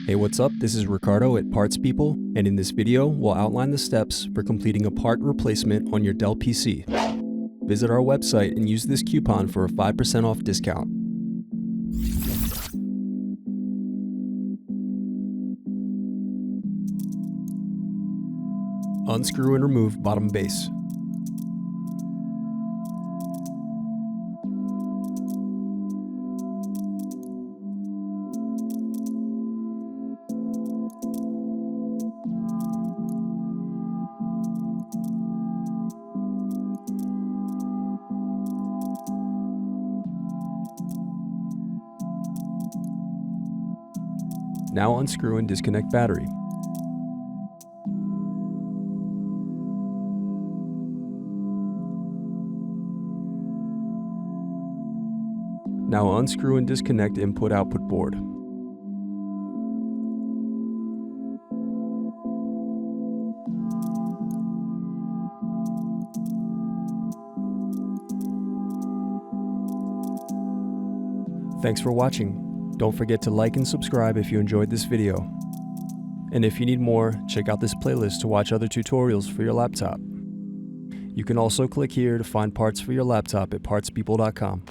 Hey, what's up? This is Ricardo at Parts People, and in this video, we'll outline the steps for completing a part replacement on your Dell PC. Visit our website and use this coupon for a 5% off discount. Unscrew and remove bottom base. Now unscrew and disconnect battery. Now unscrew and disconnect input-output board. Thanks for watching. Don't forget to like and subscribe if you enjoyed this video. And if you need more, check out this playlist to watch other tutorials for your laptop. You can also click here to find parts for your laptop at partspeople.com.